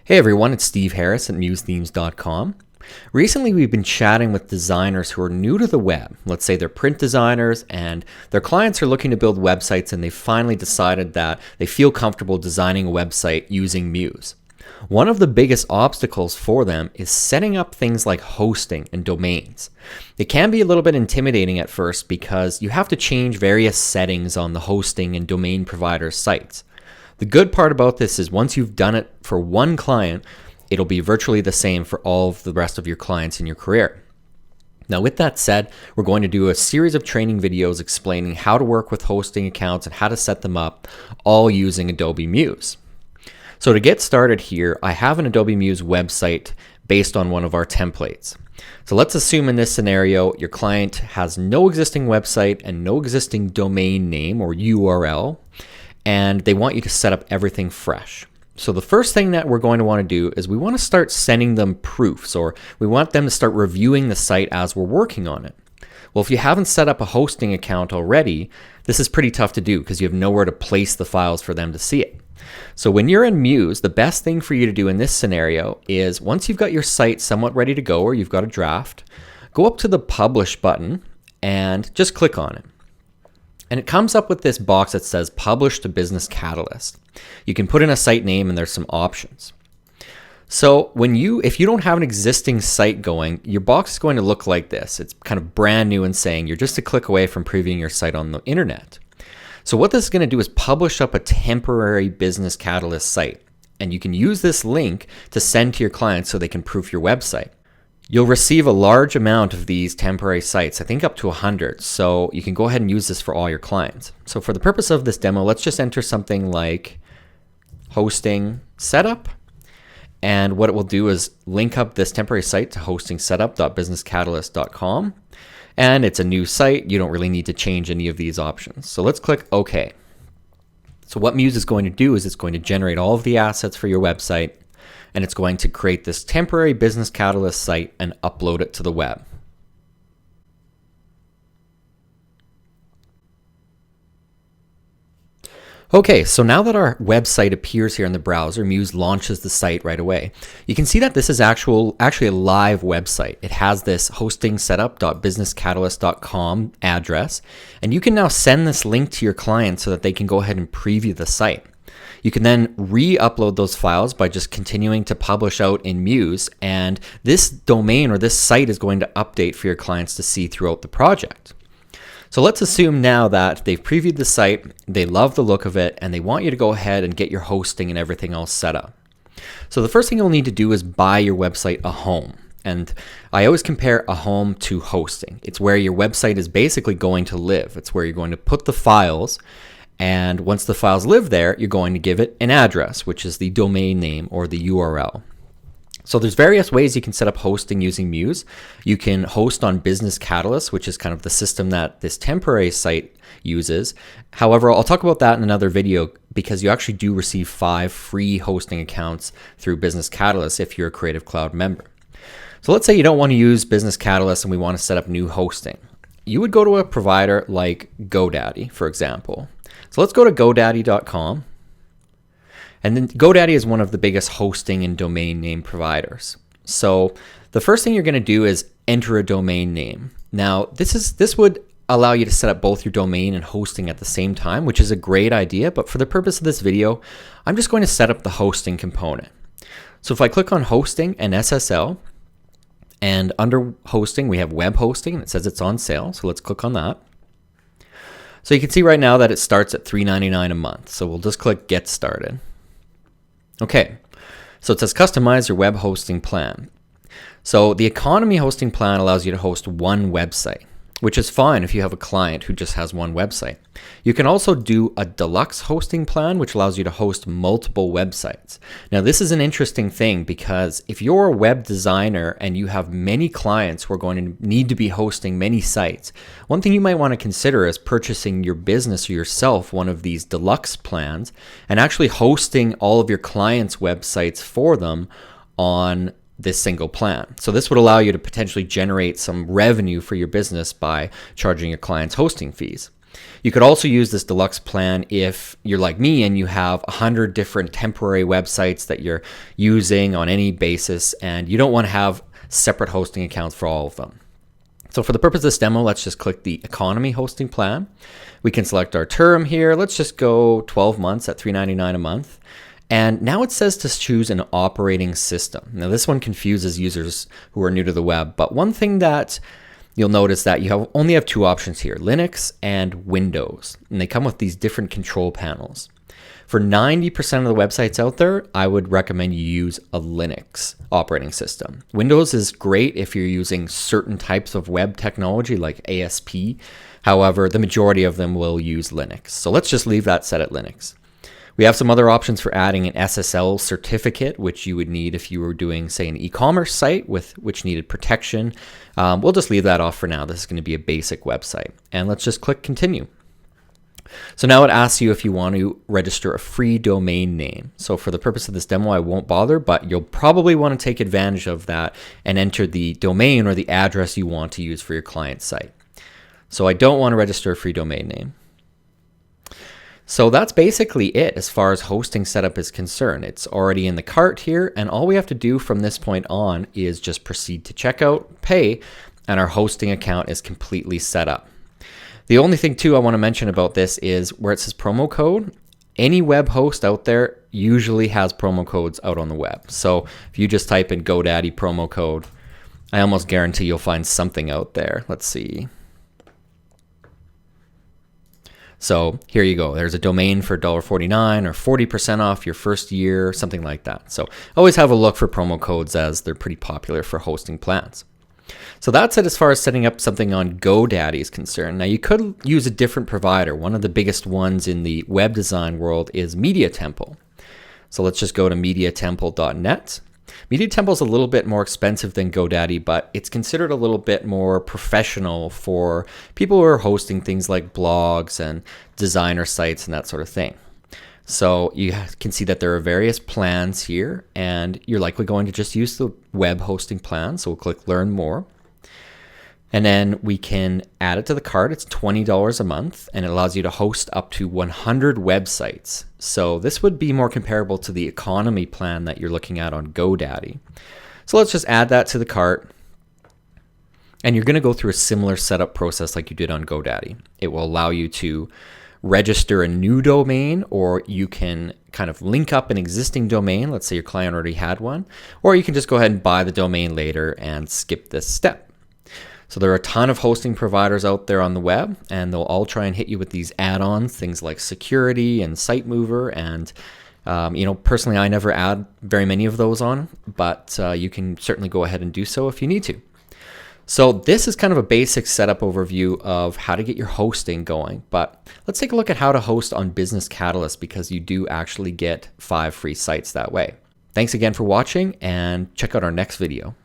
Hey everyone, it's Steve Harris at MuseThemes.com. Recently we've been chatting with designers who are new to the web. Let's say they're print designers and their clients are looking to build websites and they finally decided that they feel comfortable designing a website using Muse. One of the biggest obstacles for them is setting up things like hosting and domains. It can be a little bit intimidating at first because you have to change various settings on the hosting and domain provider sites. The good part about this is once you've done it for one client, it'll be virtually the same for all of the rest of your clients in your career. Now, with that said, we're going to do a series of training videos explaining how to work with hosting accounts and how to set them up, all using Adobe Muse. So to get started here, I have an Adobe Muse website based on one of our templates. So let's assume in this scenario, your client has no existing website and no existing domain name or URL, and they want you to set up everything fresh. So the first thing that we're going to want to do is we want to start sending them proofs, or we want them to start reviewing the site as we're working on it. Well, if you haven't set up a hosting account already, this is pretty tough to do because you have nowhere to place the files for them to see it. So when you're in Muse, the best thing for you to do in this scenario is once you've got your site somewhat ready to go or you've got a draft, go up to the Publish button and just click on it. And it comes up with this box that says Publish to Business Catalyst. You can put in a site name and there's some options. So if you don't have an existing site going, your box is going to look like this. It's kind of brand new and saying you're just a click away from previewing your site on the internet. So what this is going to do is publish up a temporary Business Catalyst site. And you can use this link to send to your clients so they can proof your website. You'll receive a large amount of these temporary sites, I think up to 100, so you can go ahead and use this for all your clients. So for the purpose of this demo, let's just enter something like hosting setup, and what it will do is link up this temporary site to hostingsetup.businesscatalyst.com, and it's a new site. You don't really need to change any of these options. So let's click OK. So what Muse is going to do is it's going to generate all of the assets for your website, and it's going to create this temporary Business Catalyst site and upload it to the web. Okay, so now that our website appears here in the browser, Muse launches the site right away. You can see that this is actually a live website. It has this hostingsetup.businesscatalyst.com address, and you can now send this link to your client so that they can go ahead and preview the site. You can then re-upload those files by just continuing to publish out in Muse, and this domain or this site is going to update for your clients to see throughout the project. So let's assume now that they've previewed the site, they love the look of it, and they want you to go ahead and get your hosting and everything else set up. So the first thing you'll need to do is buy your website a home. And I always compare a home to hosting. It's where your website is basically going to live. It's where you're going to put the files. And once the files live there, you're going to give it an address, which is the domain name or the URL. So there's various ways you can set up hosting using Muse. You can host on Business Catalyst, which is kind of the system that this temporary site uses. However, I'll talk about that in another video because you actually do receive 5 free hosting accounts through Business Catalyst if you're a Creative Cloud member. So let's say you don't want to use Business Catalyst and we want to set up new hosting. You would go to a provider like Godaddy, for example. So let's go to Godaddy.com. And then Godaddy is one of the biggest hosting and domain name providers. So the first thing you're going to do is enter a domain name. Now, this would allow you to set up both your domain and hosting at the same time, which is a great idea. But for the purpose of this video, I'm just going to set up the hosting component. So if I click on hosting and SSL, and under hosting, we have web hosting, and it says it's on sale. So let's click on that. So you can see right now that it starts at $3.99 a month. So we'll just click Get Started. Okay, so it says customize your web hosting plan. So the economy hosting plan allows you to host one website, which is fine if you have a client who just has one website. You can also do a deluxe hosting plan, which allows you to host multiple websites. Now, this is an interesting thing because if you're a web designer and you have many clients who are going to need to be hosting many sites, one thing you might want to consider is purchasing your business or yourself one of these deluxe plans and actually hosting all of your clients' websites for them on this single plan. So this would allow you to potentially generate some revenue for your business by charging your clients hosting fees. You could also use this deluxe plan if you're like me and you have 100 different temporary websites that you're using on any basis and you don't want to have separate hosting accounts for all of them. So for the purpose of this demo, let's just click the economy hosting plan. We can select our term here. Let's just go 12 months at $3.99 a month. And now it says to choose an operating system. Now this one confuses users who are new to the web, but one thing that you'll notice that you only have two options here, Linux and Windows, and they come with these different control panels. For 90% of the websites out there, I would recommend you use a Linux operating system. Windows is great if you're using certain types of web technology like ASP. However, the majority of them will use Linux. So let's just leave that set at Linux. We have some other options for adding an SSL certificate, which you would need if you were doing, say, an e-commerce site which needed protection. We'll just leave that off for now. This is going to be a basic website. And let's just click continue. So now it asks you if you want to register a free domain name. So for the purpose of this demo, I won't bother, but you'll probably want to take advantage of that and enter the domain or the address you want to use for your client site. So I don't want to register a free domain name. So that's basically it as far as hosting setup is concerned. It's already in the cart here, and all we have to do from this point on is just proceed to checkout, pay, and our hosting account is completely set up. The only thing too I want to mention about this is where it says promo code, any web host out there usually has promo codes out on the web. So if you just type in Godaddy promo code, I almost guarantee you'll find something out there. Let's see. So here you go. There's a domain for $1.49 or 40% off your first year, something like that. So always have a look for promo codes as they're pretty popular for hosting plans. So that's it as far as setting up something on GoDaddy is concerned. Now you could use a different provider. One of the biggest ones in the web design world is Media Temple. So let's just go to MediaTemple.net. Media Temple is a little bit more expensive than GoDaddy, but it's considered a little bit more professional for people who are hosting things like blogs and designer sites and that sort of thing. So you can see that there are various plans here, and you're likely going to just use the web hosting plan. So we'll click Learn More. And then we can add it to the cart. It's $20 a month, and it allows you to host up to 100 websites. So this would be more comparable to the economy plan that you're looking at on GoDaddy. So let's just add that to the cart. And you're going to go through a similar setup process like you did on GoDaddy. It will allow you to register a new domain, or you can kind of link up an existing domain. Let's say your client already had one, or you can just go ahead and buy the domain later and skip this step. So there are a ton of hosting providers out there on the web, and they'll all try and hit you with these add-ons, things like security and site mover. And, personally, I never add very many of those on, but you can certainly go ahead and do so if you need to. So this is kind of a basic setup overview of how to get your hosting going. But let's take a look at how to host on Business Catalyst, because you do actually get 5 free sites that way. Thanks again for watching, and check out our next video.